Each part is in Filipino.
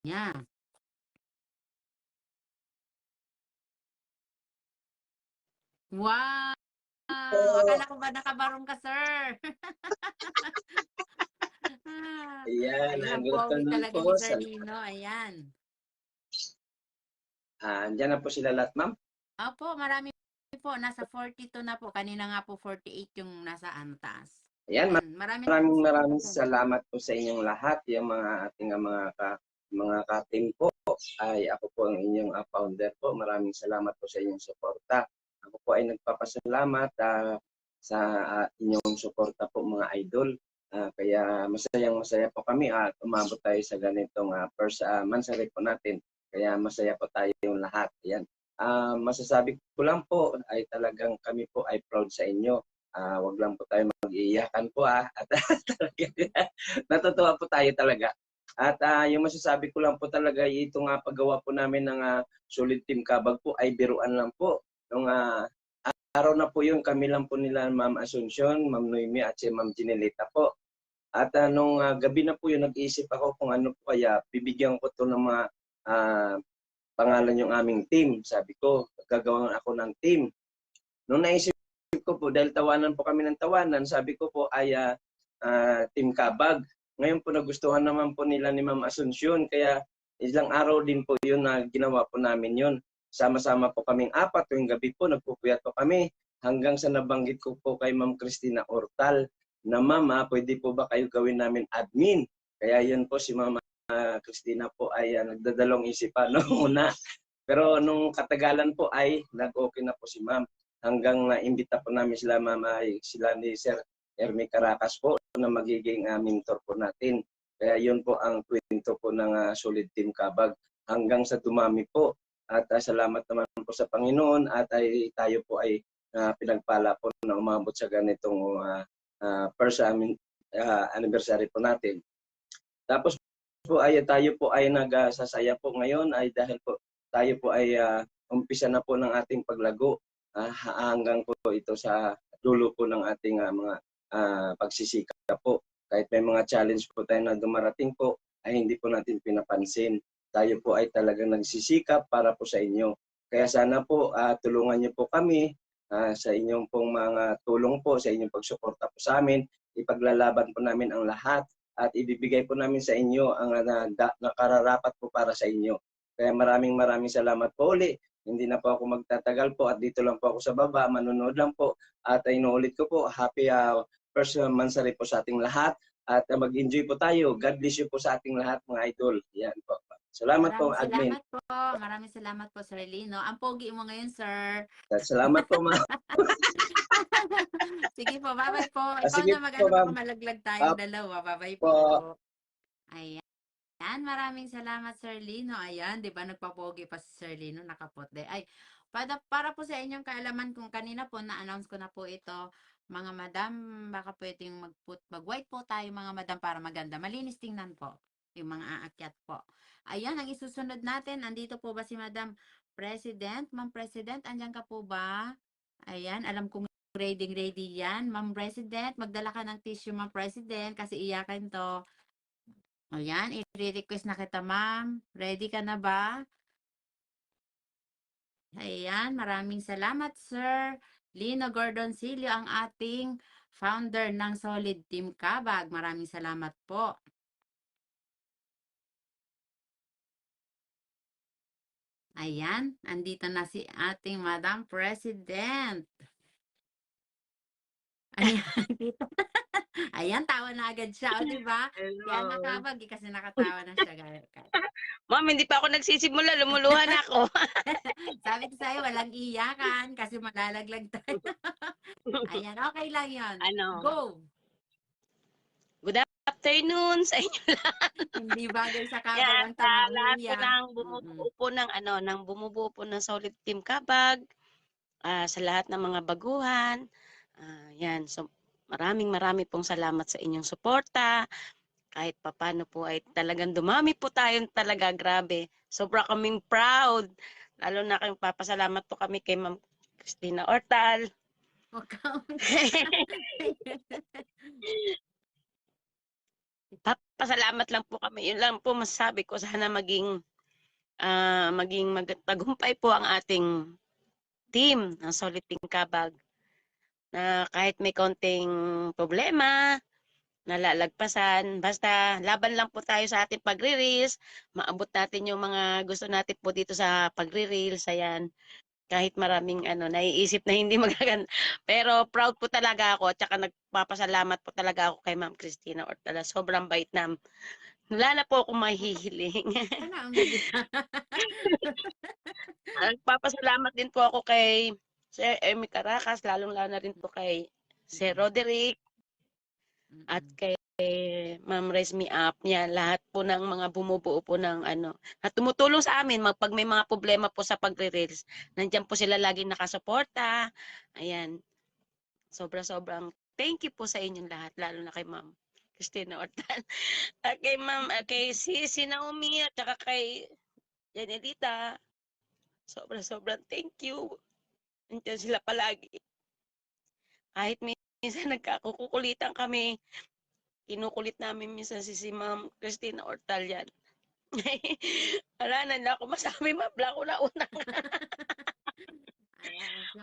Yan. Wow! Akala ko ba nakabarong ka, sir? Ayan, Ayun ang good pogi afternoon talaga po. ni Sir Lino. Ayan. Andiyan na po sila lahat, ma'am. Opo, marami po. Nasa 42 na po. Kanina nga po 48 yung nasa taas. Ayan, Ayan. Marami na po maraming sila. salamat po sa inyong lahat. Yung mga ating mga ka-team po ay ako po ang inyong founder po. Maraming salamat po sa inyong suporta. Ako po ay nagpapasalamat sa inyong suporta po mga idol. Kaya masaya po kami at umabot tayo sa ganitong first mansari po natin. Kaya masaya po tayong lahat. Ayan. Masasabi ko lang po ay talagang kami po ay proud sa inyo. Wag lang po tayo mag-iiyakan po at natutuwa po tayo talaga. At yung masasabi ko lang po talaga, ito nga paggawa po namin ng Solid Team Kabag po ay biruan lang po. Nung araw na po yun, kami lang po nila Ma'am Asuncion, Ma'am Noemi at si Ma'am Ginelita po. At nung gabi na po yun, nag-iisip ako kung ano po kaya bibigyan ko to ng mga pangalan yung aming team. Sabi ko, gagawin ako ng team. Nung naisip ko po, dahil tawanan po kami ng tawanan, sabi ko po ay Team Kabag. Ngayon po nagustuhan naman po nila ni Ma'am Asuncion, kaya ilang araw din po yun na ginawa po namin yun. Sama-sama po kaming apat, tuwing gabi po nagpupuyat po kami hanggang sa nabanggit ko po kay Ma'am Cristina Ortal na Ma'am, pwede po ba kayo gawin namin admin? Kaya yun po si Ma'am Cristina po ay nagdadalong isipan noong una. Pero nung katagalan po ay nag-okay na po si Ma'am. Hanggang na-imbita po namin sila, sila ni Sir Ermi Caracas po na magiging mentor po natin. Kaya yun po ang kwento po ng Solid Team Kabag hanggang sa dumami po. At salamat naman po sa Panginoon at tayo po ay pinagpala po na umabot sa ganitong first anniversary po natin. Tapos po ay tayo po ay nagsasaya po ngayon ay dahil po tayo po ay umpisa na po ng ating paglago hanggang po ito sa dulo po ng ating mga pagsisikap po. Kahit may mga challenge po tayo na dumarating po, ay hindi po natin pinapansin. Tayo po ay talagang nagsisikap para po sa inyo. Kaya sana po tulungan niyo po kami sa inyong pong mga tulong po, sa inyong pagsuporta po sa amin. Ipaglalaban po namin ang lahat at ibibigay po namin sa inyo ang nakararapat po para sa inyo. Kaya maraming salamat po uli. Hindi na po ako magtatagal po at dito lang po ako sa baba, manonood lang po. At inuulit ko po, happy first mansari po sa ating lahat. At mag-enjoy po tayo. God bless you po sa ating lahat mga idol. Yan po. Salamat po, admin. Salamat po. Maraming salamat po, Sir Lino. Ang pogi mo ngayon, sir. Salamat po, ma'am. Sige po, bye-bye po. Ikaw Sige na po, ma'am. malaglag tayong dalawa. Bye-bye po. Ayan. Ayan, maraming salamat, Sir Lino. Ayan, di ba nagpapogi pa si Sir Lino, nakaputi. Ay, para po sa inyong kaalaman, kung kanina po na-announce ko na po ito, mga madam, baka pwedeng mag-white po tayo mga madam para maganda. Malinis tingnan po yung mga aakyat po. Ayan, ang isusunod natin, andito po ba si Madam President? Ma'am President, andyan ka po ba? Ayan, alam kong ready yan. Ma'am President, magdala ka ng tissue, Ma'am President, kasi iyakan to. Ayan, i-request na kita, ma'am. Ready ka na ba? Ayan, maraming salamat, Sir Lino Gordoncillo, ang ating founder ng Solid Team Kabag. Maraming salamat po. Ayan, andito na si ating Madam President. Ayan, dito. Ayan, tawa na agad siya, o diba? Kaya nakabag, kasi nakatawa na siya. Ma'am, hindi pa ako nagsisimula, lumuluhan ako. Sabi ko sa'yo, walang iyakan kasi malalaglag tayo. Ayan, okay lang yun. Go! Good afternoon sa inyo lahat. Hindi bagay sa kabag Yan, ang sa lahat po tamahiya. ng bumubuo po ng Solid Team Kabag, sa lahat ng mga baguhan. Yan, so maraming pong salamat sa inyong suporta. Kahit papano po ay talagang dumami po tayo talaga, grabe. Sobra kaming proud. Lalo na kayong papasalamat po kami kay Ma'am Cristina Ortal. Pasalamat lang po kami. Yun lang po masasabi ko. Sana maging tagumpay po ang ating team ng Solid Team Kabag na kahit may konting problema, nalalagpasan, basta laban lang po tayo sa ating pagre-reels, maabot natin yung mga gusto natin po dito sa pagre-reels, ayan. Kahit maraming naiisip na hindi magaganda. Pero proud po talaga ako at saka nagpapasalamat po talaga ako kay Ma'am Christina Ortala. Sobrang bait na. Wala na po akong mahihiling. Ano ang naging Nagpapasalamat din po ako kay Sir Emmy Caracas, lalong-lalo na rin po kay Sir Roderick at kay Ma'am Raise Me Up niya. Lahat po ng mga bumubuo po ng at tumutulong sa amin pag may mga problema po sa pagre-reels. Nandiyan po sila lagi nakasuporta. Ayan. Sobrang thank you po sa inyong lahat, lalo na kay Ma'am Christina Ortal. At kay Ma'am, kay Sisi Naomi at saka kay Janelita. Sobrang thank you. Nandiyan sila palagi. Kahit minsan nagkakukulitan kami, kinukulit namin minsan si Ma'am Christina Ortal yan. Wala na ako masabi, ma'am. Wala ko na unang.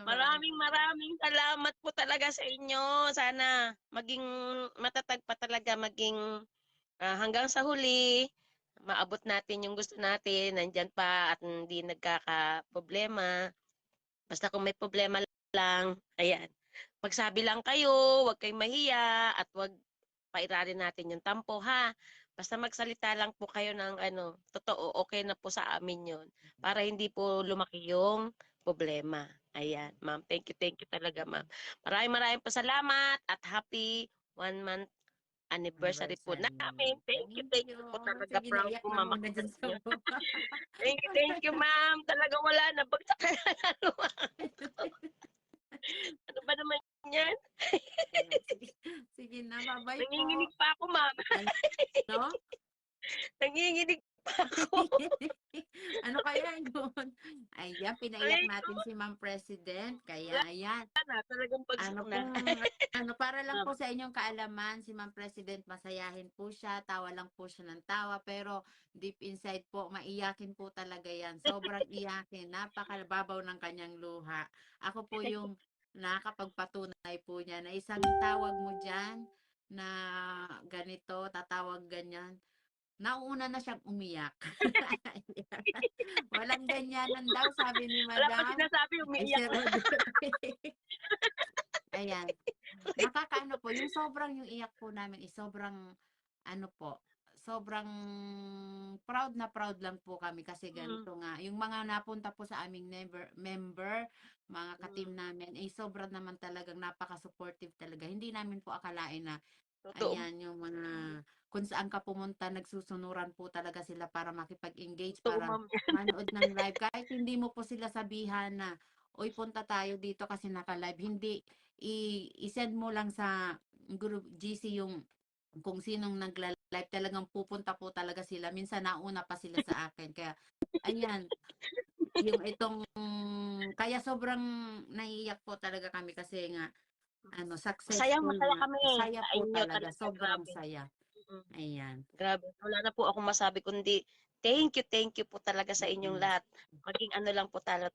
Maraming salamat po talaga sa inyo. Sana maging matatag pa talaga, maging hanggang sa huli, maabot natin yung gusto natin, nandyan pa at hindi nagkaka-problema. Basta kung may problema lang, ayan. Magsabi lang kayo, huwag kayong mahiya at huwag pairarin natin yung tampo, ha? Basta magsalita lang po kayo ng totoo, okay na po sa amin yun. Para hindi po lumaki yung problema. Ayan, ma'am. Thank you talaga, ma'am. Maraming pasalamat at happy 1 month anniversary po namin. Thank you po talaga. Sige, Proud naiyak po, na ma'am. muna dyan sa Thank you, ma'am. Talagang wala na. Bagsak na. Ano ba naman yan? Sige na, bye-bye po. Nanginginig pa ako, ma'am. No? Nanginginig pa ako. Ano kaya yun? Ayan, pinaiyak natin si Ma'am President. Kaya, ayan. Talagang bagsak na. Para lang po sa inyong kaalaman, si Ma'am President, masayahin po siya, tawa lang po siya ng tawa, pero deep inside po, maiyakin po talaga yan. Sobrang iyakin, napakababaw ng kanyang luha. Ako po yung nakakapagpatunay po niya na isang tawag mo dyan, na ganito, tatawag ganyan. Nauna na siyang umiyak. Walang ganyanan daw, sabi ni Wala pa Madam. sinasabi, umiiyak na. Ayan. Nakakaano po, yung sobrang yung iyak po namin is sobrang sobrang proud lang po kami kasi ganito nga. Yung mga napunta po sa aming member, mga ka-team namin, sobrang naman talagang napaka-supportive talaga. Hindi namin po akalain na ayan, yung mga kung saan ka pumunta, nagsusunuran po talaga sila para makipag-engage, para manood ng live. Kahit hindi mo po sila sabihan na, uy, punta tayo dito kasi naka-live. Hindi, i-send mo lang sa group GC yung kung sinong nagla-live, talagang pupunta po talaga sila. Minsan nauna pa sila sa akin. Kaya, ayan, kaya sobrang naiiyak po talaga kami kasi nga, successful Masaya nga. kami. Saya Sa po inyo talaga. Sobrang grabe. saya. Ayan. Grabe. Wala na po akong masabi kundi thank you po talaga sa inyong lahat. Maging lang po tayo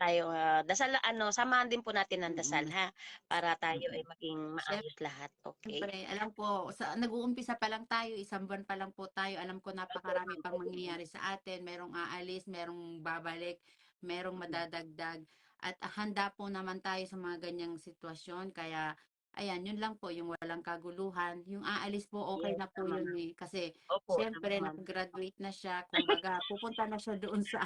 dasal samahan din po natin ng dasal, ha, para tayo ay maging maayos lahat. Okay. Siyempre, alam po, nag-uumpisa pa lang tayo, isang buwan pa lang po tayo. Alam ko napakarami pang mangyayari sa atin. Merong aalis, merong babalik, merong madadagdag. At handa po naman tayo sa mga ganyang sitwasyon. Kaya, ayan, yun lang po, yung walang kaguluhan. Yung aalis po, okay na po yun eh. Kasi, Opo, siyempre, nag-graduate na siya. Kumbaga, pupunta na siya doon sa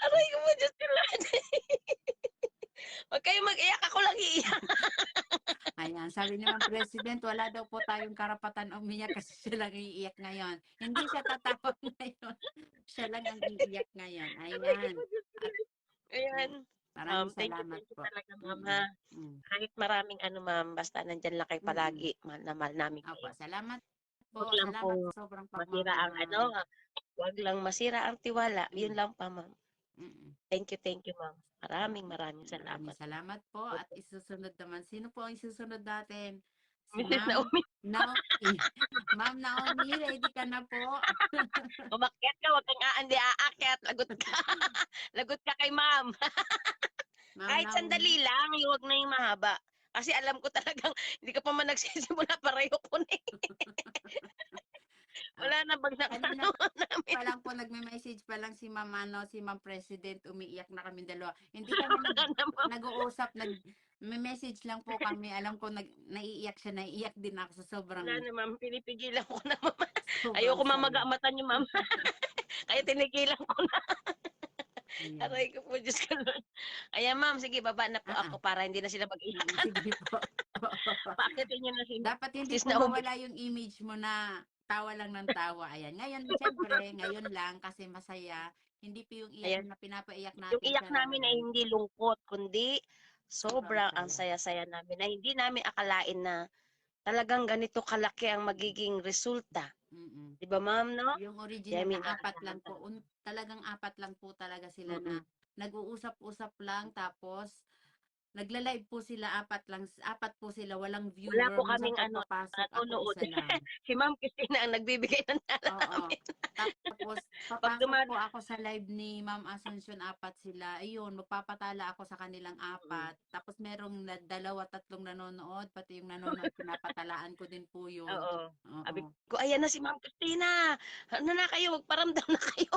aray ko mo, Diyos ko lang. Huwag kayo mag-iyak, ako lang iiyak. Ayan, sabi ni Ma'am President, wala daw po tayong karapatan umiyak kasi siya lang iiyak ngayon. Hindi siya tatawag ngayon. Siya lang ang iiyak ngayon. Ayan. Ayan. Maraming Thank salamat you po. talaga, ma'am, ha. Kahit maraming ma'am, basta nandyan lang kayo palagi. Mahal na mahal namin Opo, kayo. salamat po. Huwag lang Salamat po sobrang masira ang pagmamahal. huwag lang masira ang tiwala. Yun lang pa, ma'am. Mm. Thank you, ma'am. Maraming Maraming salamat. salamat po at Opo. isusunod naman. Sino po ang isusunod natin? Si Mrs. Ma'am Naomi, Naomi. Ma'am Naomi, ready ka na po? umakyat ka, wag kang hindi aakyat. Lagot ka. Lagot ka kay ma'am. Ma'am Kahit Naomi. sandali lang, huwag na yung mahaba. Kasi alam ko talagang hindi ka pa man nagsisimula, pareho ko na eh. Ah, Wala na bagsak na kanina naman namin. pa lang po nagme-message pa lang si Ma'am si Ma'am President, umiiyak na kami dalawa. Hindi kami Wala na ma'am. nag-uusap, may-message lang po kami. Alam ko naiiyak siya, naiiyak din ako sa Wala na ma'am, pinipigilan ko na ma'am. sobrang Ayoko saya. mamaga mata niyo ma'am. Kaya tinigilan ko na. Ayan. Aray ko po, Diyos ko Lord. Ayan ma'am, sige baba na po Ah, ako para hindi na sila mag-iyak. sige po. Paakyatin niyo na si Dapat hindi Sis po Naomi. mawala yung image mo na tawa lang ng tawa. Ayan. Ngayon, siyempre, ngayon lang kasi masaya. Hindi po yung iyak Ayan. na pinapaiyak Yung natin iyak siya namin ay nawala. hindi lungkot, kundi Sobrang sobrang ang saya. saya-saya namin na hindi namin akalain na talagang ganito kalaki ang magiging resulta. Mm. 'Di ba ma'am, no? Yung Di original namin na apat inaasahan lang po. talaga. Talagang apat lang po talaga sila na Mm. nag-uusap-usap lang tapos nagla-live po sila apat po sila walang Wala viewer po minsan kaming pagpapasok ako nanonood. isa lang. Si Ma'am Christina ang nagbibigay ng tala Oo. namin. Tapos, Pag papasok duman po ako sa live ni Ma'am Asuncion, apat sila. Ayun, magpapatala ako sa kanilang mm. apat. Tapos merong dalawa, tatlong nanonood, pati yung nanonood, pinapatalaan ko din po yun. Oo. Oo. Sabi ko, ayan na si Ma'am Christina. Ano na kayo? Magparamdam na kayo.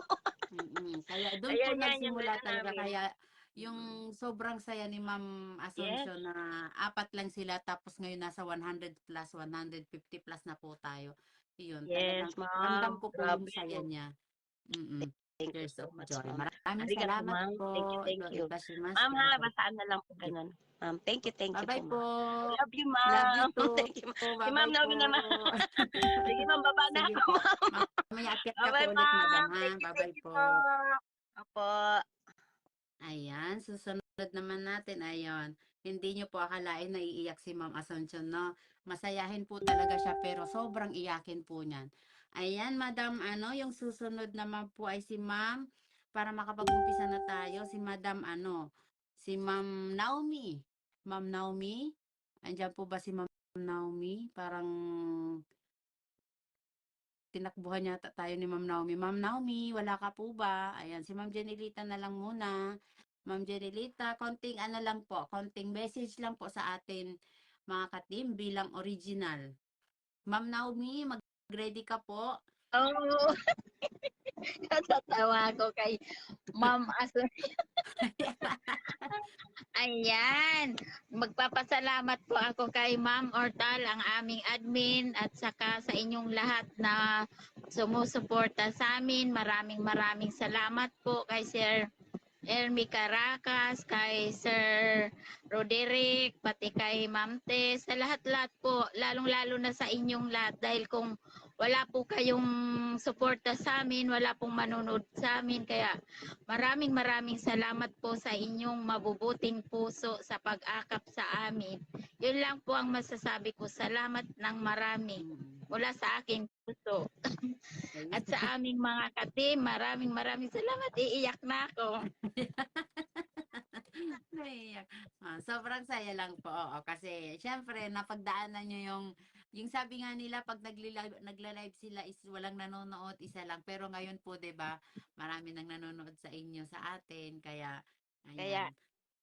Kaya doon po Ayan yan, yung nagsimula gano'n talaga. namin. Kaya Mm. yung sobrang saya ni Ma'am Yes. Asuncion na apat lang sila tapos ngayon nasa 100 plus, 150 plus na po tayo. Iyon, talagang Yes, ma'am. ramdam ko po yung Grabe. saya niya. Thank you Tears so of much, joy. ma'am. Maraming Arigato, salamat ma'am. Thank you, po. thank Ito, you. itashimasu. Ma'am, ha, basaan na lang po ganun. Ma'am, thank you, Bye-bye ma'am. po. I love you, Love you ma'am. too. Thank you, ma'am. Si ma'am Bye-bye po. Naomi naman. Sige, ma'am, baba na Sige ako, po. ma'am. Mamaya akyat ka Bye-bye, po ulit, ma'am. madam, ha? Thank Bye-bye you po. po. Opo. Ayan, susunod naman natin. Ayon. Hindi nyo po akalain na iiyak si Ma'am Asuncion, no? Masayahin po talaga siya, pero sobrang iyakin po niyan. Ayan, madam, yung susunod naman po ay si Ma'am, para makapag-umpisa na tayo, si Madam, si Ma'am Naomi. Ma'am Naomi? Andiyan po ba si Ma'am Naomi? Parang tinakbuhan yata tayo ni Ma'am Naomi. Ma'am Naomi, wala ka po ba? Ayan, si Ma'am Jenilita na lang muna. Ma'am Jenilita, konting lang po, konting message lang po sa atin mga ka-team bilang original. Ma'am Naomi, mag-ready ka po. Oo. Natatawa ako kay Ma'am Asun. Ayan. Magpapasalamat po ako kay Ma'am Ortal, ang aming admin, at saka sa inyong lahat na sumusuporta sa amin. Maraming salamat po kay Sir Ermi Caracas, kay Sir Roderick, pati kay Ma'am Tess, sa lahat-lahat po, lalong-lalo na sa inyong lahat dahil kung wala po kayong suporta sa amin, wala pong manonood sa amin, kaya maraming salamat po sa inyong mabubuting puso sa pag-akap sa amin. Yun lang po ang masasabi ko. Salamat ng marami mula sa aking puso. At sa aming mga ka-team, maraming salamat. Iiyak na ako. Naiyak. Sobrang saya lang po. Oo, kasi syempre napagdaanan nyo yung sabi nga nila pag nagla-live sila is walang nanonood, isa lang. Pero ngayon po, 'di ba, marami nang nanonood sa inyo, sa atin. Kaya Kaya ayan.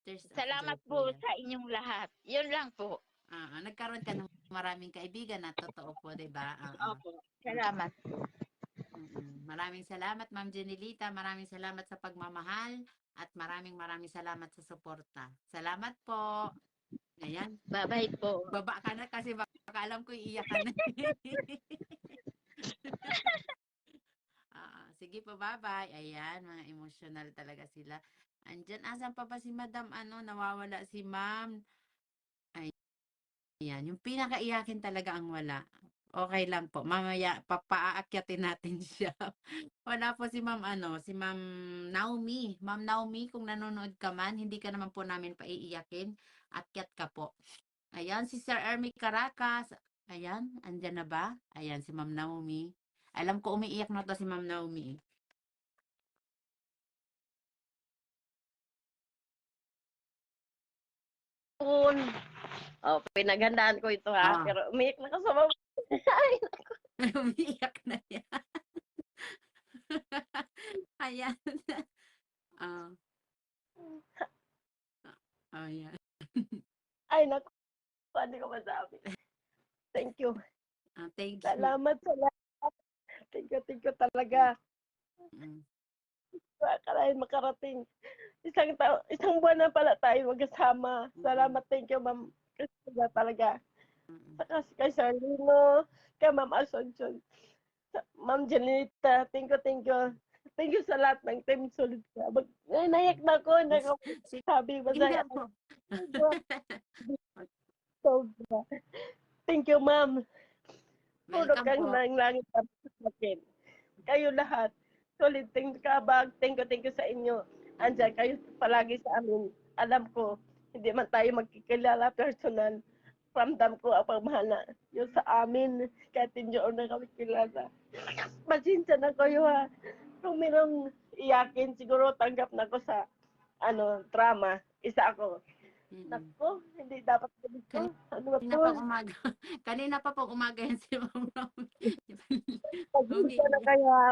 Tears of joy salamat po po 'yan. sa inyong lahat. Yun lang po. Nagkaroon ka ng maraming kaibigan na totoo po, 'di ba? Oo. Opo. Salamat. Maraming salamat, Ma'am Jenilita. Maraming salamat sa pagmamahal at maraming salamat sa suporta. Salamat po. Ayan. Bye-bye po. Baba ka na kasi baka alam ko iiyak ka na. Sige po, bye-bye. Ayan, mga emotional talaga sila. Andyan, asan pa ba si Madam? Nawawala si Ma'am. Ayan, yung pinakaiyakin talaga ang wala. Okay lang po. Mamaya papaakyatin natin siya. Wala po si Ma'am si Ma'am Naomi. Ma'am Naomi, kung nanonood ka man, hindi ka naman po namin paiiyakin. Akyat ka po. Ayan, si Sir Ermi Caracas. Ayan, andyan na ba? Ayan, si Ma'am Naomi. Alam ko umiiyak na to si Ma'am Naomi. cellphone. Oh, pinaghandaan ko ito ha, Ah. pero umiyak na ako sa baba. Ay, Umiiyak na yan. Ayan. Ah, ayan. ay naku, hindi ko masabi. Thank you. Thank you. Salamat sa lahat. Thank you talaga. Mm. Akalain makarating. Isang buwan na pala tayo magkasama. Salamat, thank you, Ma'am Christina talaga. Mm. Saka kay Sir Lino, kay Ma'am Asuncion, Ma'am Janita, thank you, thank you. Thank you sa lahat ng team solid ka. Nayak na ako, sabi Sige masaya na po. ako. Thank you, Ma'am. Puro Welcome kang po. nang langit sa akin. Kayo lahat. Solid, thank you kabag. Thank you sa inyo. Andiyan kayo palagi sa amin. Alam ko, hindi man tayo magkikilala personal. Ramdam ko ang pagmahal na yun sa amin. Kahit hindi ako na kami kilala. Pasensya na kayo ha. Kung merong iyakin, siguro tanggap na ko sa drama. Isa ako. Mm. Nako, hindi dapat ganito. Ano ba Kanina to? pang umaga. Kanina pa pong umaga yan si Ma'am Romy. Pasensya na kayo ha.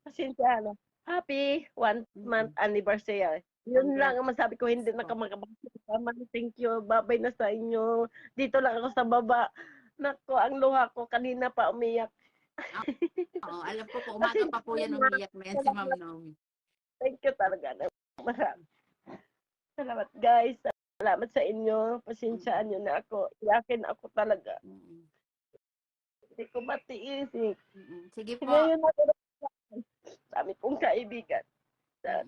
Pasensya na. Happy 1 month anniversary. Yun lang ang masabi ko, hindi na ka makabasama. Thank you. Babay na sa inyo. Dito lang ako sa baba. Nako, ang luha ko kanina pa umiyak. Oo, alam ko po, umaga pa po yan umiyak na yan si Ma'am Naomi. Thank you talaga. Marami. Salamat guys. Salamat sa inyo. Pasensyaan nyo na ako. Iyakin ako talaga. Mm. Hindi ko matiis eh. Sige po. Ngayon ako dami kong kaibigan.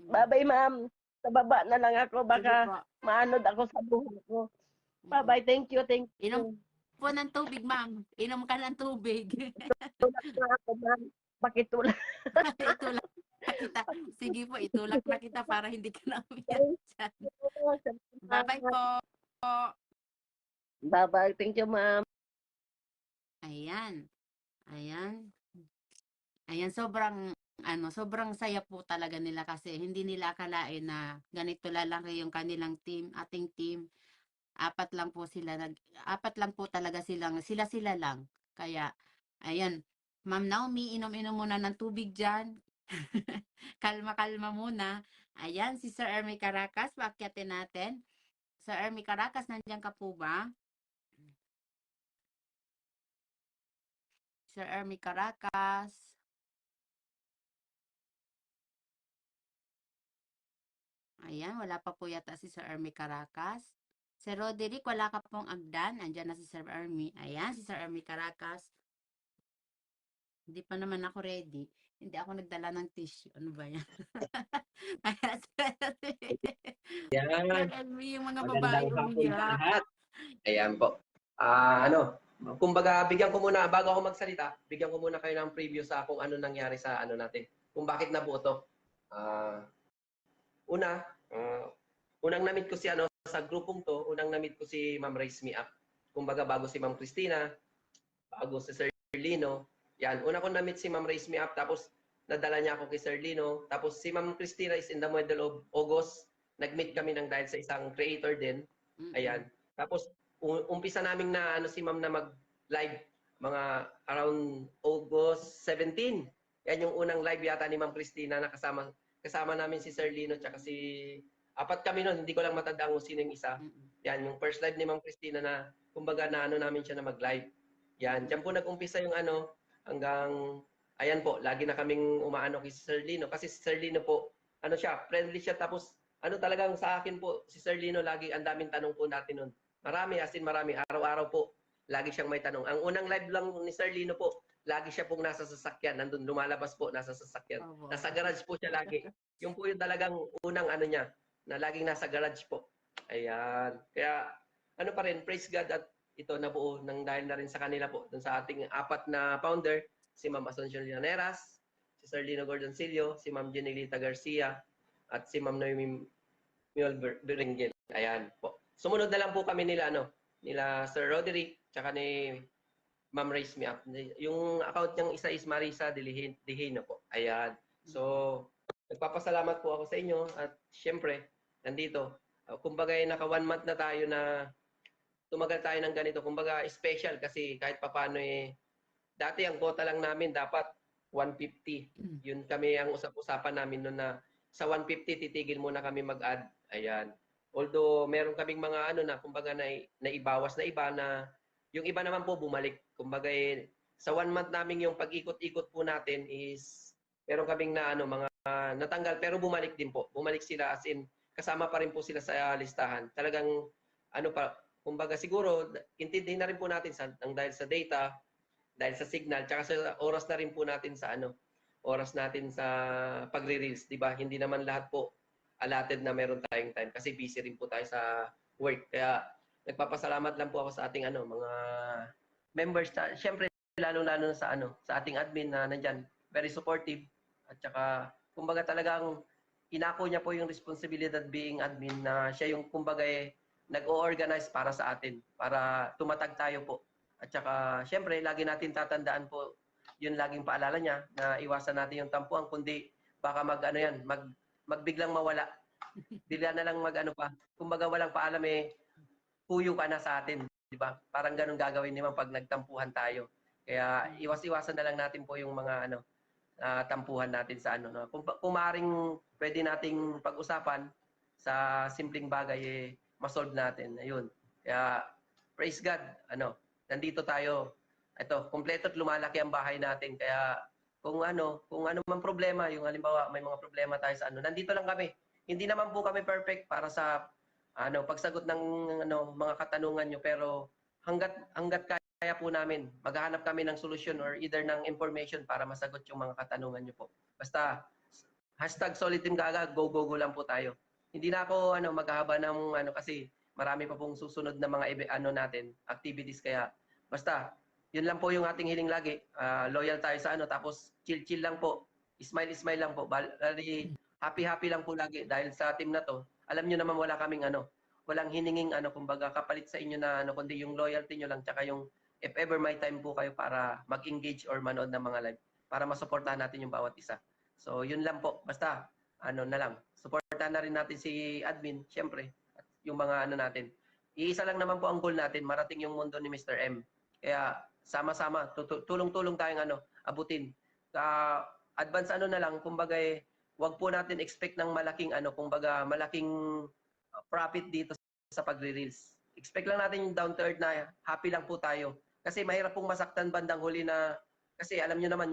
Bye-bye, ma'am. Sa baba na lang ako. Sige Baka po. maanod ako sa buhay ko. Bye-bye. Thank you. Thank you. Inom po ng tubig, ma'am. Inom ka ng tubig. Tulak na ako, ma'am. Pakitulak. Itulak na kita. Sige po, itulak na kita para hindi ka na umiyak dyan. Bye-bye po. Bye-bye. Thank you, ma'am. Ayan. Ayan. Ayan, sobrang saya po talaga nila kasi hindi nila akalain na ganito lalaki yung kanilang team, ating team. Apat lang po talaga sila lang. Kaya, ayan, Ma'am Naomi, inom-inom muna ng tubig dyan. Kalma-kalma muna. Ayan, si Sir Ermi Caracas, paakyatin natin. Sir Ermi Caracas, nandiyan ka po ba? Sir Ermi Caracas. Ayan, wala pa po yata si Sir Ermi Caracas. Sir Roderick, wala ka pong agdan. Andiyan na si Sir Ermi. Ayan, si Sir Ermi Caracas. Hindi pa naman ako ready. Hindi ako nagdala ng tissue. Ano ba yan? Ayan, Yan. Sir Ermi, yung mga babae Magandang hapon sa umiyak. lahat. Ayan po. Kumbaga, bigyan ko muna, bago ako magsalita, bigyan ko muna kayo ng preview sa kung ano nangyari sa ano natin. Kung bakit nabuo to. Unang na-meet ko sa grupong to, unang na-meet ko si Ma'am Raise Me Up. Kumbaga, bago si Ma'am Christina, bago si Sir Lino. Yan, una ko na-meet si Ma'am Raise Me Up, tapos nadala niya ako kay Sir Lino. Tapos si Ma'am Christina is in the middle of August. Nag-meet kami ng dahil sa isang creator din. Ayan. Tapos, umpisa namin na si Ma'am na mag-live mga around August 17. Yan yung unang live yata ni Ma'am Christina na kasama namin si Sir Lino tsaka apat kami noon, hindi ko lang matandaan kung sino yung isa. Yan, yung first live ni Ma'am Christina na kumbaga na namin siya na mag-live. Yan, diyan po nag-umpisa yung hanggang ayan po, lagi na kaming umaano kay Sir Lino kasi si Sir Lino po, friendly siya tapos talagang sa akin po si Sir Lino lagi ang daming tanong po natin noon. Marami, araw-araw po. Lagi siyang may tanong. Ang unang live lang ni Sir Lino po, lagi siya pong nasa sasakyan. Nandun, lumalabas po, nasa sasakyan. Nasa garage po siya lagi. Yung po yung talagang unang niya, na laging nasa garage po. Ayan. Kaya, pa rin, praise God at ito nabuo nang dahil na rin sa kanila po. Dun sa ating apat na founder, si Ma'am Asuncion Llaneras, si Sir Lino Gordoncillo, si Ma'am Jenilita Garcia, at si Ma'am Noemi Miol Berenguel. Ayan po. Sumunod na lang po kami nila Sir Roderick, tsaka ni Ma'am Raise Me Up. Yung account niyang isa is Marisa Dihino po. Ayan. So, nagpapasalamat po ako sa inyo at syempre, nandito. Kumbaga naka 1 month na tayo na tumagal tayo ng ganito. Kumbaga special kasi kahit papaano dati ang quota lang namin dapat 150. Yun kami ang usap-usapan namin noon na sa 150 titigil muna kami mag-add. Ayan. Although meron kaming mga kumbaga naibawas na iba na yung iba naman po bumalik. Kumbaga sa 1 month namin yung pag-ikot-ikot po natin is meron kaming mga natanggal pero bumalik din po. Bumalik sila as in kasama pa rin po sila sa listahan. Talagang kumbaga siguro intindihin na rin po natin dahil sa data, dahil sa signal, tsaka sa oras na rin po natin sa oras natin sa pagre-reels, 'di ba? Hindi naman lahat po allotted na meron tayong time kasi busy rin po tayo sa work. Kaya nagpapasalamat lang po ako sa ating mga members na syempre lalo-lalo na sa ating admin na nandiyan, very supportive at saka kumbaga talagang inako niya po yung responsibilidad being admin na siya yung kumbaga nag-o-organize para sa atin, para tumatag tayo po. At saka, syempre, lagi natin tatandaan po, yun laging paalala niya, na iwasan natin yung tampuan, kundi baka magbiglang mawala. Bigla na lang kumbaga walang paalam puyo ka na sa atin, di ba? Parang ganun gagawin naman pag nagtampuhan tayo. Kaya iwas-iwasan na lang natin po yung mga tampuhan natin sa Kung maaaring pwede nating pag-usapan sa simpleng bagay, masolve natin. Ayun. Kaya, praise God, nandito tayo. Ito, kumpleto at lumalaki ang bahay natin. Kaya kung ano man problema, yung halimbawa may mga problema tayo sa nandito lang kami. Hindi naman po kami perfect para sa pagsagot ng mga katanungan nyo, pero hangga't kaya po namin, maghahanap kami ng solusyon or either ng information para masagot yung mga katanungan nyo po. Basta #SolidTeamKaagag, go lang po tayo. Hindi na ako maghahaba ng kasi marami pa pong susunod na mga natin, activities, kaya basta yun lang po yung ating hiling lagi. Loyal tayo sa tapos chill lang po. Smile lang po. Happy lang po lagi dahil sa team na to. Alam niyo naman wala kaming walang hininging kumbaga kapalit sa inyo na kundi yung loyalty niyo lang, tsaka yung if ever may time po kayo para mag-engage or manood ng mga live para masuportahan natin yung bawat isa. So yun lang po. Basta na lang. Suportahan na rin natin si admin, syempre. At yung mga natin. Iisa lang naman po ang goal natin, marating yung mundo ni Mr. M. Kaya sama-sama, tulong-tulong tayong abutin. Advance na lang, kumbaga wag po natin expect ng malaking malaking profit dito sa pagre-reels. Expect lang natin yung down to earth na happy lang po tayo. Kasi mahirap pong masaktan bandang huli na, kasi alam nyo naman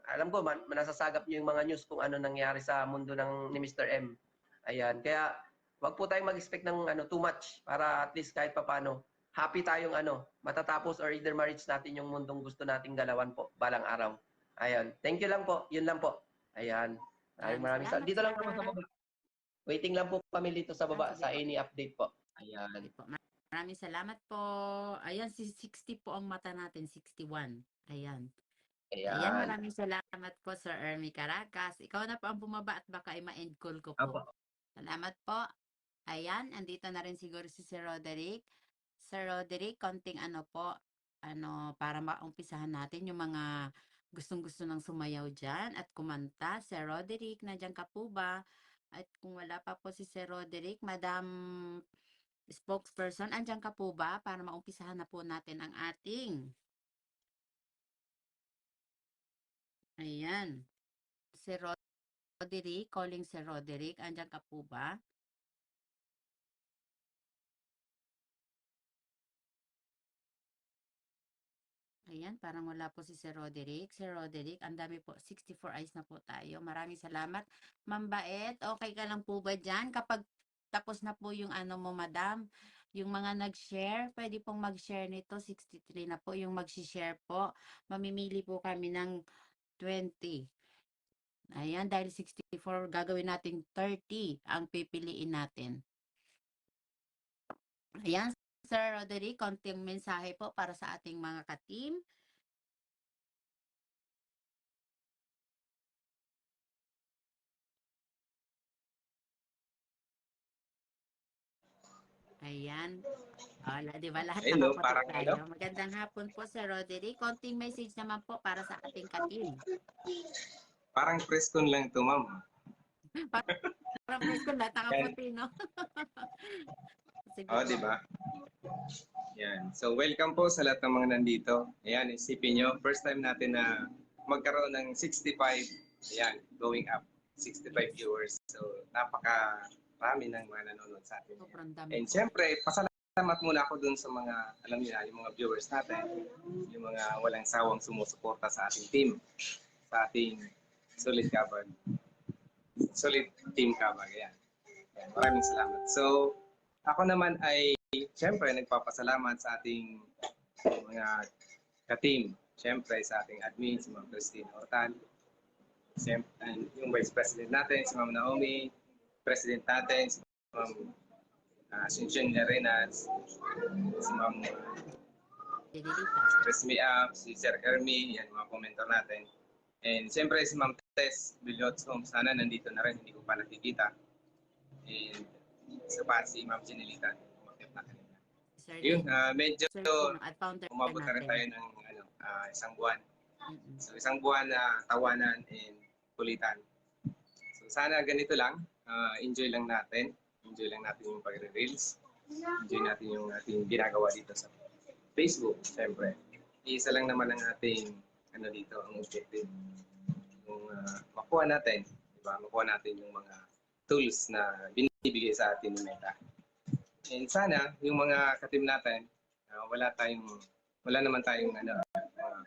alam ko, nasasagap nyo yung mga news kung ano nangyari sa mundo ni Mr. M. Ayan, kaya wag po tayong mag-expect ng too much para at least kahit papano happy tayong matatapos or either ma-reach natin yung mundong gusto nating galawan po balang araw. Ayan, thank you lang po. Yun lang po. Ayan. Maraming salamat. Dito lang naman sa baba. Waiting lang po kami dito sa baba sa any update po. Ayan. Maraming salamat po. Ayan, si 60 po ang mata natin, 61. Ayan. Ayan, maraming salamat po, Sir Ermi Caracas. Ikaw na po ang bumaba at baka ma-end call ko po. Apo. Salamat po. Ayan, andito na rin siguro si Sir Roderick. Sir Roderick, konting para maumpisahan natin yung mga gustong-gusto ng sumayaw dyan at kumanta. Sir Roderick, nandiyan ka po ba? At kung wala pa po si Sir Roderick, Madam Spokesperson, andyan ka po ba para maumpisahan na po natin ang ating ayan. Sir Roderick, calling Sir Roderick, andyan ka po ba? Ayan, parang wala po si Sir Roderick. Sir Roderick, ang dami po. 64 eyes na po tayo. Maraming salamat. Ma'am Baet, okay ka lang po ba dyan? Kapag tapos na po yung mo, madam, yung mga nag-share, pwede pong mag-share nito. 63 na po yung mag-share po. Mamimili po kami ng 20. Ayan, dahil 64, gagawin natin 30 ang pipiliin natin. Ayan, Sir Roderick, konting mensahe po para sa ating mga ka-team. Ayan. Di ba lahat Hello, nakapotok parang tayo? Magandang hapon po, Sir Roderick. Konting message naman po para sa ating ka-team. Parang press con lang ito, ma'am. Parang press ko lahat nakaputi, no? Sige Oh, po. di ba? Yan. So, welcome po sa lahat ng mga nandito. Ayan, isipin nyo, first time natin na magkaroon ng 65, ayan, going up, 65 viewers. So, napakarami ng mga nanonood sa atin. Sobrang dami And po. syempre, pasalamat muna ako dun sa mga, alam niyo na, yung mga viewers natin, yung mga walang sawang sumusuporta sa ating team, sa ating Solid Kabag. Solid Team Kabag, ayan. Ayan, maraming salamat. So, ako naman ay siyempre nagpapasalamat sa ating mga ka-team. Siyempre sa ating admin, si Ma'am Christine Hortal. Siyempre, and yung Vice President natin, si Ma'am Naomi. President natin, si Ma'am Asuncion Arenas. Si Ma'am Lilita. Resmi Up, si Sir Ermi, yan mga komentor natin. And siyempre si Ma'am Tess Billots, sana nandito na rin, hindi ko pa nakikita. And isa pa si Ma'am Chinelita. Sir Yun, Lino. medyo Sir Lino at founder umabot na rin tayo natin. ng isang buwan. Mm-mm. So isang buwan na tawanan and kulitan. So sana ganito lang, enjoy lang natin. Enjoy lang natin yung pagre-reels. Enjoy natin yung ating ginagawa dito sa Facebook, siyempre. Isa lang naman ang ating dito, ang objective. Yung makuha natin, di ba? Makuha natin yung mga tools na binibigay sa atin ni Meta. And sana yung mga ka-team natin, wala naman tayong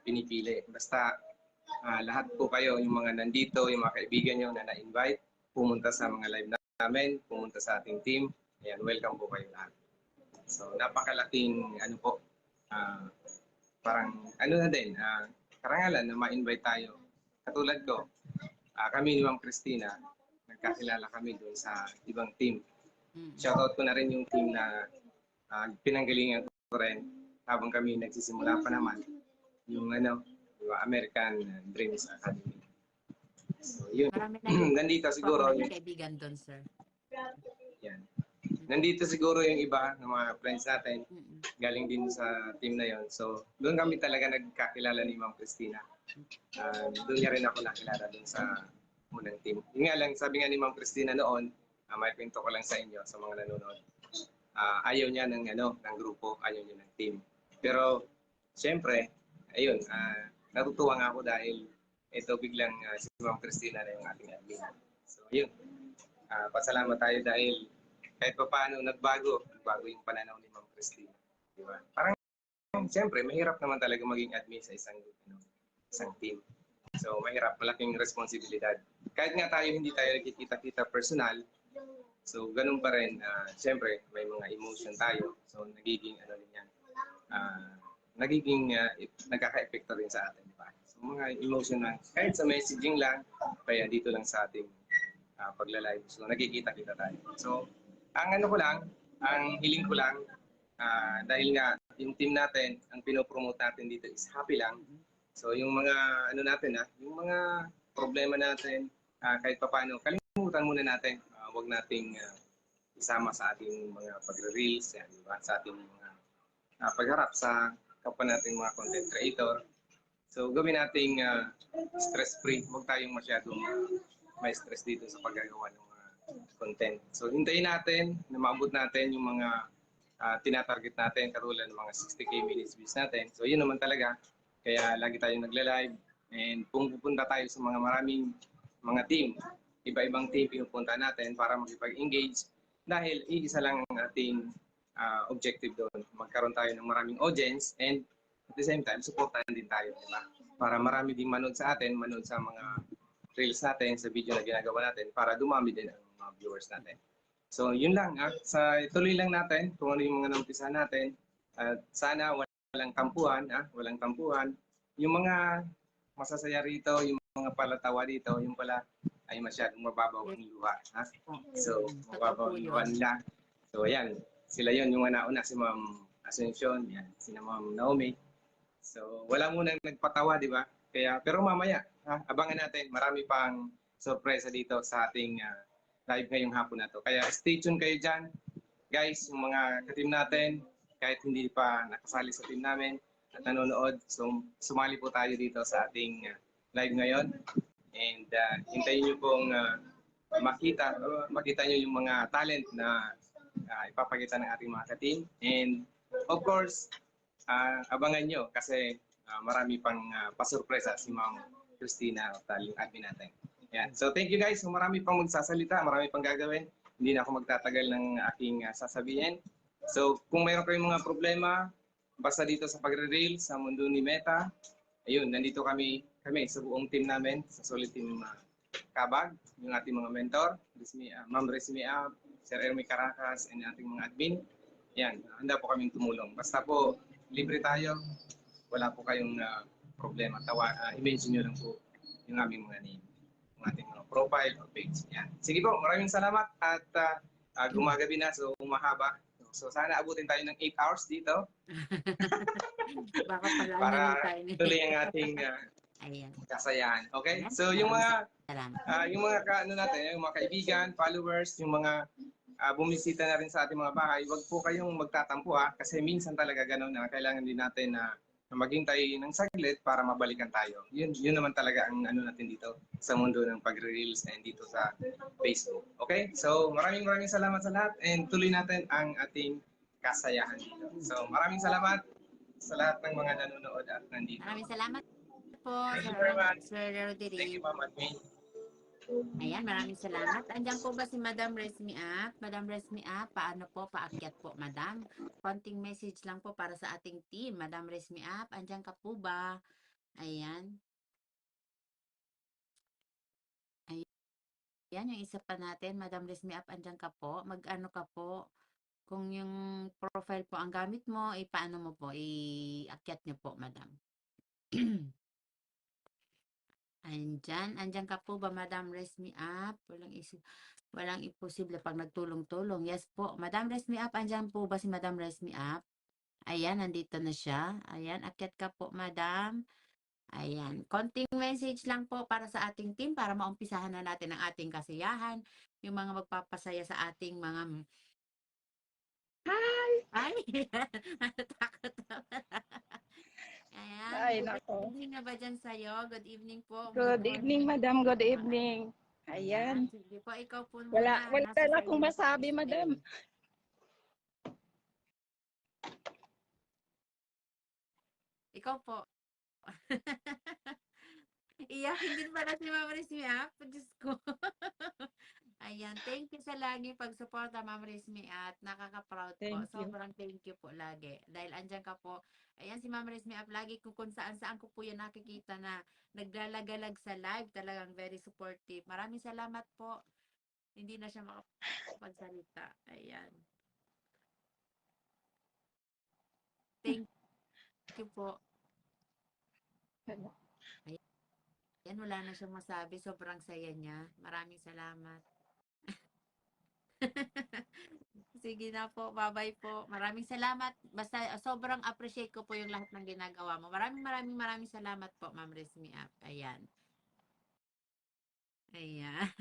pinipili. Basta lahat po kayo, yung mga nandito, yung mga kaibigan nyo na na-invite, pumunta sa mga live namin, pumunta sa ating team. Ayan, welcome po kayo lahat. So napakalaking parang na din, karangalan na ma-invite tayo. Katulad ko, kami ni Ma'am Christina, nagkakilala kami doon sa ibang team. Shoutout ko na rin yung team na pinanggalingan ko rin habang kami nagsisimula pa naman yung American Dreams Academy. So yun, Marami na nandito siguro yung kaibigan doon, sir. yan. Nandito siguro yung iba ng mga friends natin, Mm-mm. galing din sa team na yon. So doon kami talaga nagkakilala ni Ma'am Christina. Doon niya rin ako nakilala doon sa unang team. Yung nga lang, sabi nga ni Ma'am Christina noon, may kwento ko lang sa inyo, sa mga nanonood. Ayaw niya ng grupo, ayaw niya ng team. Pero, siyempre, ayun, natutuwa nga ako dahil ito biglang si Ma'am Christina na yung ating admin. So, yun. Pasalamat tayo dahil kahit pa paano nagbago yung pananaw ni Ma'am Christina. Diba? Parang, siyempre, mahirap naman talaga maging admin sa isang team. So, mahirap, malaking responsibilidad. Kahit nga tayo, hindi tayo nagkikita-kita personal, so, ganun pa rin, siyempre, may mga emotion tayo. So, nagiging, nagkaka-epekto rin sa atin. Diba? So, mga emotion na, kahit sa messaging lang, kaya dito lang sa ating pagla-live. So, nagkikita-kita tayo. So, ang hiling ko lang, dahil nga, yung team natin, ang pinopromote natin dito is happy lang. So, yung mga, yung mga problema natin, kahit pa paano, kalimutan muna natin. Huwag nating isama sa ating mga pagre-reels, diba? Sa ating mga pagharap sa kapwa nating mga content creator. So, gawin nating stress-free. Huwag tayong masyadong may stress dito sa paggagawa ng mga content. So, hintayin natin na maabot natin yung mga tinatarget natin, katulad ng mga 60k minutes views natin. So, yun naman talaga. Kaya lagi tayong nagla-live and pupunta tayo sa mga maraming mga team. Iba-ibang team pinupunta natin para makipag-engage dahil iisa lang ang ating objective doon. Magkaroon tayo ng maraming audience and at the same time, supportan din tayo. Diba? Para marami din manood sa atin, manood sa mga reels natin, sa video na ginagawa natin para dumami din ang mga viewers natin. So yun lang. Ituloy lang natin kung ano yung mga naumpisahan natin. At sana walang tampuhan. Yung mga masasaya rito, yung mga palatawa dito, yung pala ay masyadong mababaw ang luha. So, mababaw ang luha nila. So, ayan. Sila yon yung nauna, si Ma'am Asuncion, yan, si Ma'am Naomi. So, wala munang nagpatawa, di ba? Pero mamaya, abangan natin. Marami pang sorpresa dito sa ating live ngayong hapon na to. Kaya stay tuned kayo dyan. Guys, yung mga ka-team natin, kahit hindi pa nakasali sa team namin at nanonood, so sumali po tayo dito sa ating live ngayon. And hintayin nyo pong makita nyo yung mga talent na ipapakita ng ating mga ka-team. And of course, abangan nyo kasi marami pang pasurpresa si Ma'am Christina Ortal, yung admin natin. Yan. So thank you guys. So, marami pang magsasalita, marami pang gagawin. Hindi na ako magtatagal ng aking sasabihin. So kung mayroon kayong mga problema, basta dito sa pagre-rail sa mundo ni Meta, ayun, nandito kami sa buong team namin, sa Solid Team Kabag, yung ating mga mentor, Ma'am Resmi Ab, Sir Ermi Caracas, and ating mga admin. Yan, handa po kaming tumulong. Basta po, libre tayo, wala po kayong problema. I-mention nyo lang po yung aming mga name, yung ating mga profile or page. Yan. Sige po, maraming salamat at gumagabi na, so umahaba. So sana abutin tayo ng 8 hours dito. Baka pala para tayo ni tuloy ang ating Ayan. kasayahan. Okay? Ayan. So yung mga Salamat. yung mga yung mga kaibigan, followers, yung mga bumisita na rin sa ating mga bahay, wag po kayong magtatampo kasi minsan talaga gano'n na kailangan din natin na maghintay ng saglit para mabalikan tayo. Yun naman talaga ang natin dito sa mundo ng pagre-reels and dito sa Facebook. Okay? So maraming salamat sa lahat and tuloy natin ang ating kasayahan dito. So maraming salamat sa lahat ng mga nanonood at nandito. Maraming salamat po, Thank you very much. Sir Roderick. Thank you, Ma'am Admin. Ayan, maraming salamat. Andiyan po ba si Madam Resmi Up? Madam Resmi Up, paano po? Paakyat po, Madam. Konting message lang po para sa ating team. Madam Resmi Up, andiyan ka po ba? Ayan. Ayan, yung isa pa natin. Madam Resmi Up, andiyan ka po. Mag-ano ka po? Kung yung profile po ang gamit mo, paano mo po? I-akyat niyo po, Madam. Andyan ka po ba, Madam Resmi Up? Walang imposible pag nagtulong-tulong. Yes po. Madam Resmi Up, andyan po ba si Madam Resmi Up? Ayan, nandito na siya. Ayan, akyat ka po, Madam. Ayan, konting message lang po para sa ating team para maumpisahan na natin ang ating kasiyahan. Yung mga magpapasaya sa ating mga... Hi! Ay! Natakot naman. Ayan. Ay, Good nako. evening na ba dyan sa'yo? Good evening po. Good evening, madam. Good evening. Ayan. Ayan. Sige po, ikaw po Wala muna. Nasa na sa akong iyo na po masabi, ang madam. stage. Ikaw po. Iyakin din pala si Ma'am Rizmi, Diyos ko. Ayan, thank you sa lagi pagsuporta, Ma'am Rizmi, at nakaka-proud po. Thank you. Sobrang thank you po lagi. Dahil andyan ka po. Ayan, si Ma'am Rizmi, lagi kung saan ko po yan nakikita na naglalagalag sa live. Talagang very supportive. Maraming salamat po. Hindi na siya makapagsalita. Ayan. Thank you po. Ayan, wala na siyang masabi. Sobrang saya niya. Maraming salamat. Sige na po. Bye-bye po. Maraming salamat. Basta sobrang appreciate ko po yung lahat ng ginagawa mo. Maraming salamat po, Ma'am Rizmi Up. Ayan. Ayan.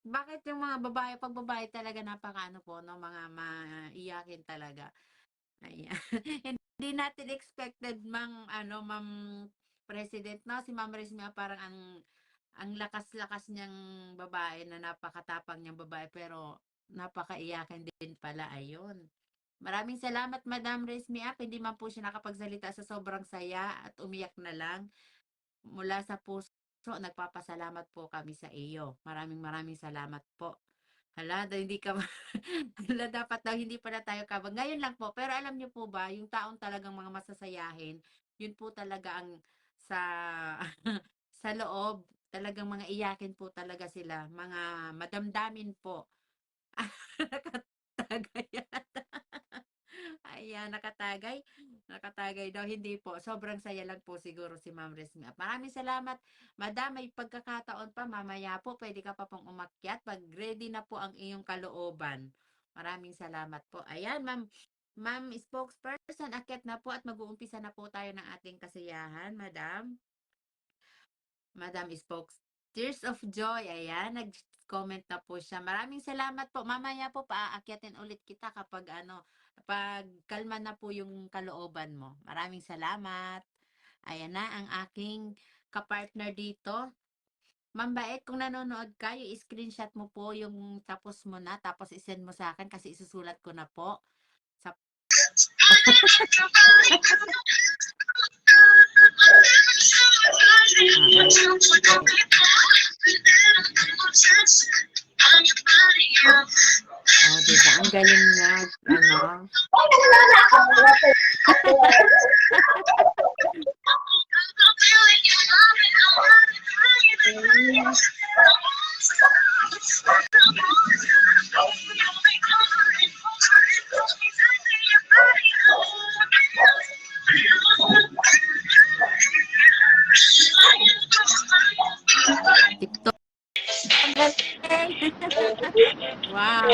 bakit yung mga babae, pag babae talaga napakaano po, no? Mga maiyakin talaga. Ayan. Hindi natin expected Ma'am President, no? Si Ma'am Rizmi parang ang lakas-lakas niyang babae na napakatapang niyang babae pero napakaiyakin din pala. Ayun. Maraming salamat, Madam Rizmi. Hindi man po siya nakapagsalita sa sobrang saya at umiyak na lang. Mula sa puso, nagpapasalamat po kami sa iyo. Maraming salamat po. Hala, hindi ka hala, dapat daw hindi pala tayo kabag. Ngayon lang po. Pero alam niyo po ba, yung taong talagang mga masasayahin, yun po talaga ang sa sa loob, talagang mga iyakin po talaga sila. Mga madamdamin po. Nakatagay yata. Ayan, nakatagay. Nakatagay daw. Hindi po. Sobrang saya lang po siguro si Ma'am Rizmi. Maraming salamat. Madam, may pagkakataon pa. Mamaya po, pwede ka pa pong umakyat. Pag ready na po ang iyong kalooban. Maraming salamat po. Ayan, Ma'am spokesperson, akyat na po at mag-uumpisa na po tayo ng ating kasiyahan, Madam. Madam Spokes. Tears of Joy. Ayan, nag-comment na po siya. Maraming salamat po. Mamaya po paaakyatin ulit kita kapag pag kalma na po yung kalooban mo. Maraming salamat. Ayan na ang aking kapartner dito. Mambait, kung nanonood ka, yung screenshot mo po yung tapos mo na, tapos isend mo sa akin kasi isusulat ko na po. Sa... Oh, diba? Ang galing niya. Ano? TikTok. Wow.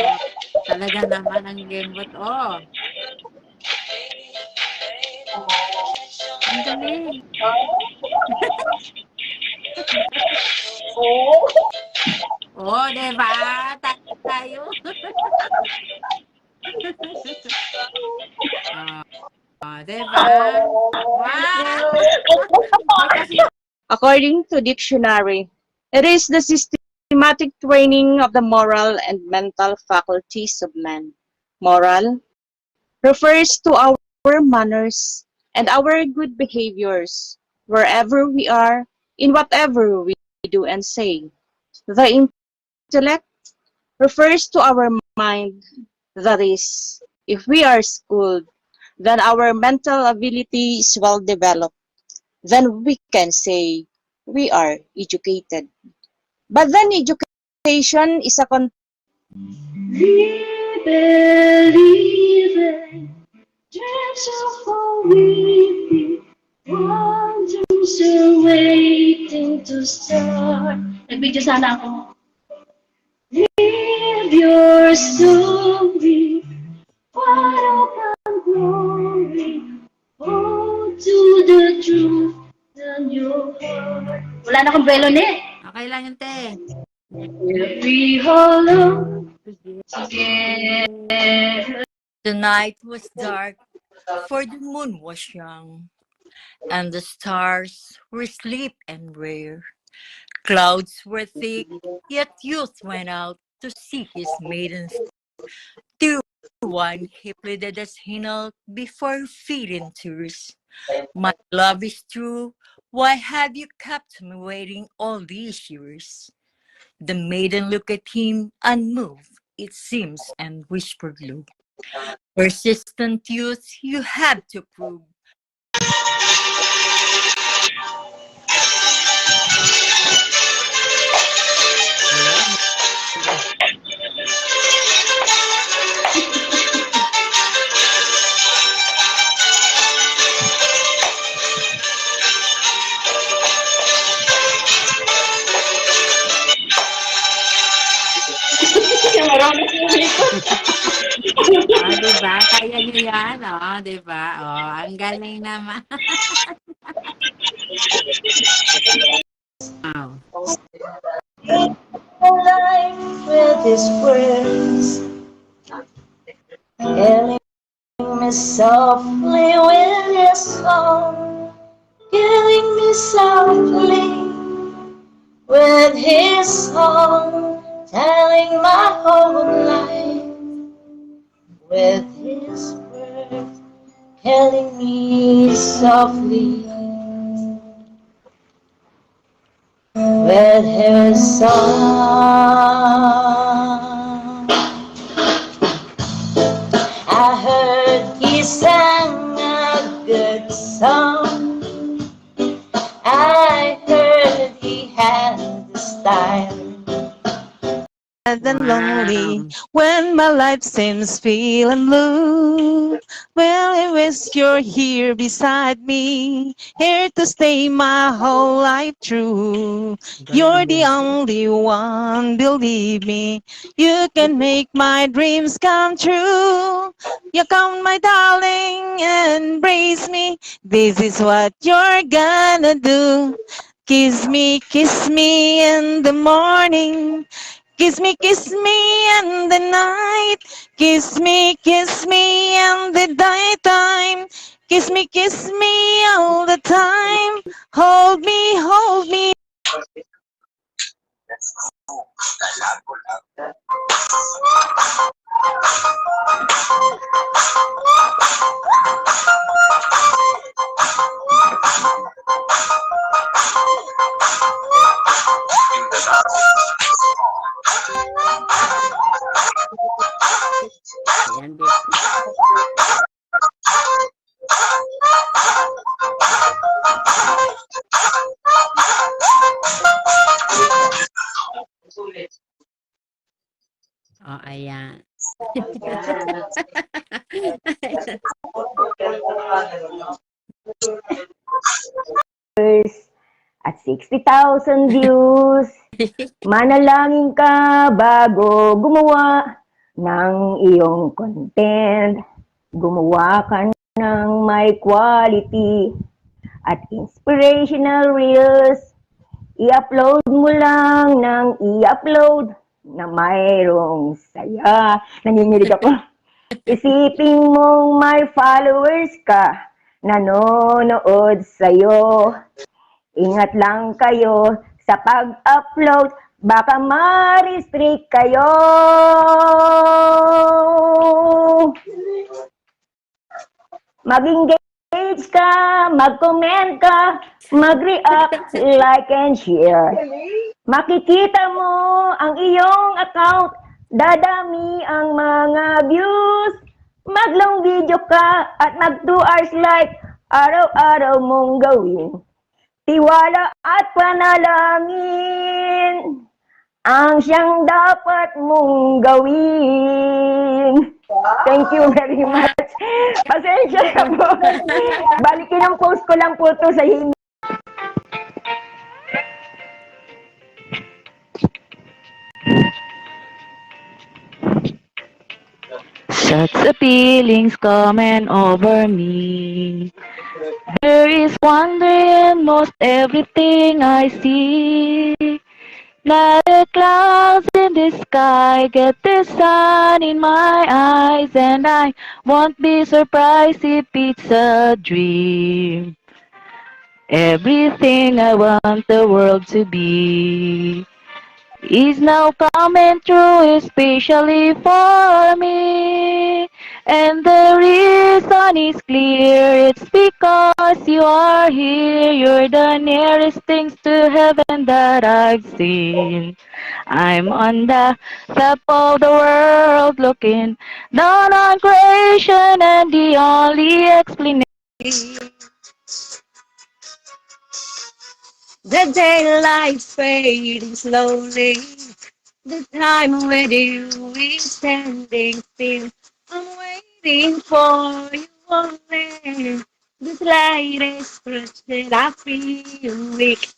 Talaga naman ang gamebot. Oh. Ang galing. Oh, diba? Tayo. Diba? Wow! According to dictionary, it is the systematic training of the moral and mental faculties of man. Moral refers to our manners and our good behaviors wherever we are, in whatever we do and say. The intellect refers to our mind, that is, if we are schooled, then our mental ability is well developed. Then we can say we are educated. But then education is a dreams of wonders are waiting to start. Nag-video sana ako. Live your story, what of glory, hold to the truth in your heart. Wala na akong brelo ni. Okay lang yun, te. We hollow together. The night was dark, for the moon was young, and the stars were asleep and rare. Clouds were thick, yet youth went out to seek his maidens. To one he pleaded as he knelt before feeding tears. My love is true, why have you kept me waiting all these years? The maiden looked at him unmoved, it seems, and whispered low. Persistent youth, you have to prove. Diba? Kaya nyo yan, diba? Ang galing naman. Wow. Life with his words, killing me softly with his song, killing me softly with his song, telling my whole life with his words, killing me softly with his song. I heard he sang a good song. I heard he had the style. And lonely when my life seems feeling blue. Well, I wish you're here beside me, here to stay my whole life through. You're the only one, believe me. You can make my dreams come true. You come, my darling, and embrace me. This is what you're gonna do. Kiss me in the morning. Kiss me in the night. Kiss me in the daytime. Kiss me all the time. Hold me Ayan, babe. Oh, ayan. At 60,000 views. Manalangin ka bago gumawa ng iyong content. Gumawa ka ng may quality at inspirational reels. I-upload mo lang ng i-upload na mayroong saya. Nanginginig ako. Isipin mong may followers ka, nanonood sa'yo. Ingat lang kayo sa pag-upload, baka ma-restrict kayo. Mag-engage ka, mag-comment ka, mag-react, like and share. Makikita mo ang iyong account, dadami ang mga views. Mag-long video ka at mag 2 hours live, araw-araw mong gawin. Tiwala at panalangin ang siyang dapat mong gawin. Thank you very much. Pasensya na po. Balikin ang post ko lang po to sa email. Such a feelings coming over me. There is wonder in most everything I see. Not the clouds in the sky, get the sun in my eyes, and I won't be surprised if it's a dream. Everything I want the world to be is now coming true, especially for me. And the reason is clear, it's because you are here. You're the nearest things to heaven that I've seen. I'm on the top of the world looking down on creation, and the only explanation. The daylight's fading slowly. The time with you is standing still. I'm waiting for you only. The slightest touch that I feel weak.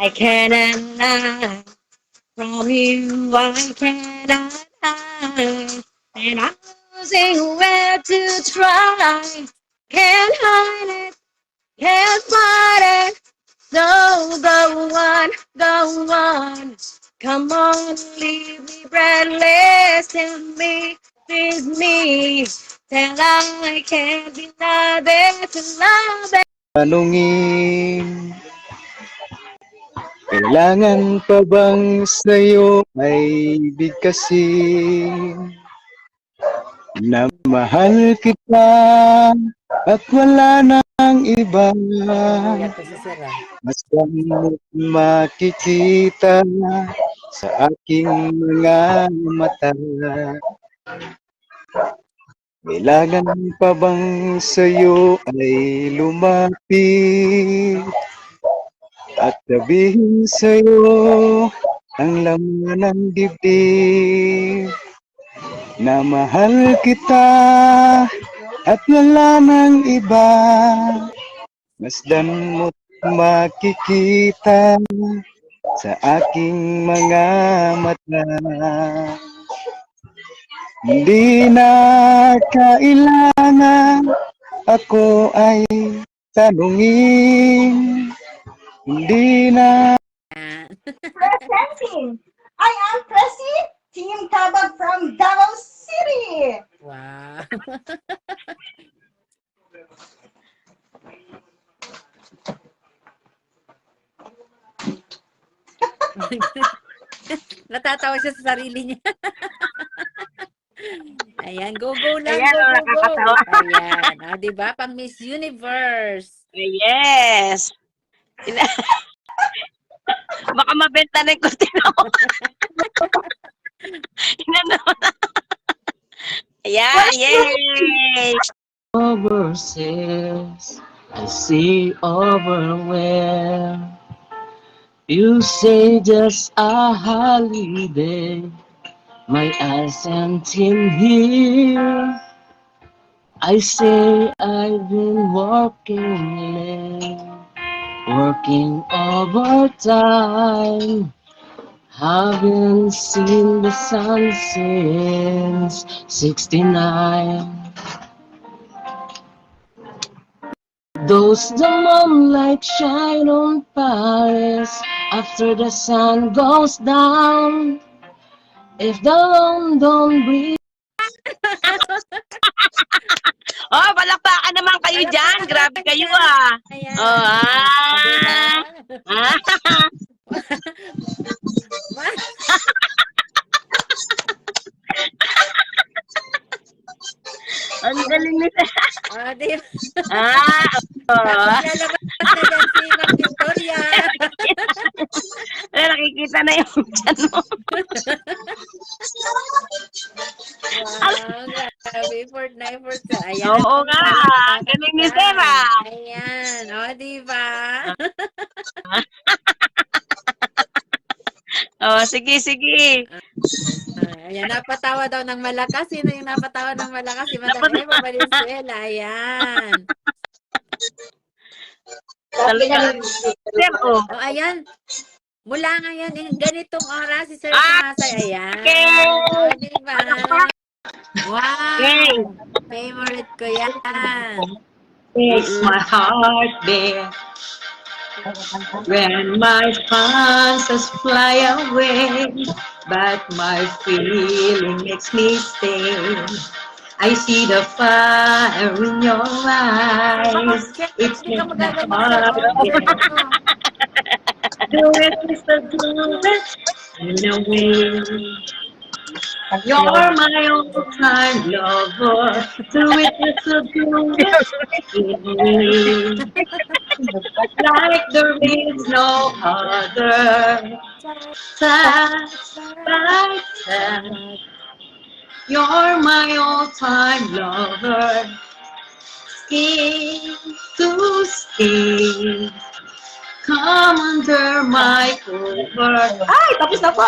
I cannot lie from you. I cannot hide. And I'm losing where to try. Can't hide it. Can't fight it. So go on, go on. Come on, leave me breathless. Tell me, please me. Tell I can't be nothing to love it. Tanungin, kailangan pa bang sa'yo ay bigkasin? Na mahal kita at wala nang iba. Mas gamot makikita sa aking mga mata. Kailangan pa bang sa'yo ay lumapit at sabihin sa'yo ang laman ng dibdib na mahal kita at wala nang iba. Masdan mo't makikita sa aking mga mata. Hindi na kailangan ako ay tanungin. Hindi na. Presenting, I am Presi, Team Kabag from Davao City. Wow. natatawa siya sa sarili niya. Ayan, go lang, Ayan, go. nakakatawa. Ayan, diba? Pang Miss Universe. Yes. Baka mabenta na yung kurtina ko. Inano. Ayan, yay! Overseas, I see overwhelmed. You say just a holiday, my eyes sent him here. I say I've been working late, working overtime. Haven't seen the sun since 69. Those the moonlight shine on Paris after the sun goes down. If the London breeze. Oh, palakpakan naman kayo dyan. Grabe kayo ah. Ayan. Ang galing nito. Diba? Lalabas na dyan si Ma'am Victoria. Nakikita na yung dyan mo. Grabe, effort na. Ayan. Oo nga, galing ni Sarah. Ayan, diba? Sige. Ayan, napatawa daw ng malakas. Sino yung napatawa ng malakas? Si Madam Eva Valenzuela. Ayan. Ayan. Mula ngayon, ganitong oras, si Sir Sumasay. Ayan. Diba? Wow. Favorite ko yan. Makes my heart beat when my fancies fly away, but my feeling makes me stay. I see the fire in your eyes. It's makes my heart beat. Do it, Mr. Do it in a way. You're my all-time lover. Do it, Mr. Do it in a way. Like there is no other. Side by side. You're my all-time lover. Skin to skin. Come under my cover. Ay, tapos na po.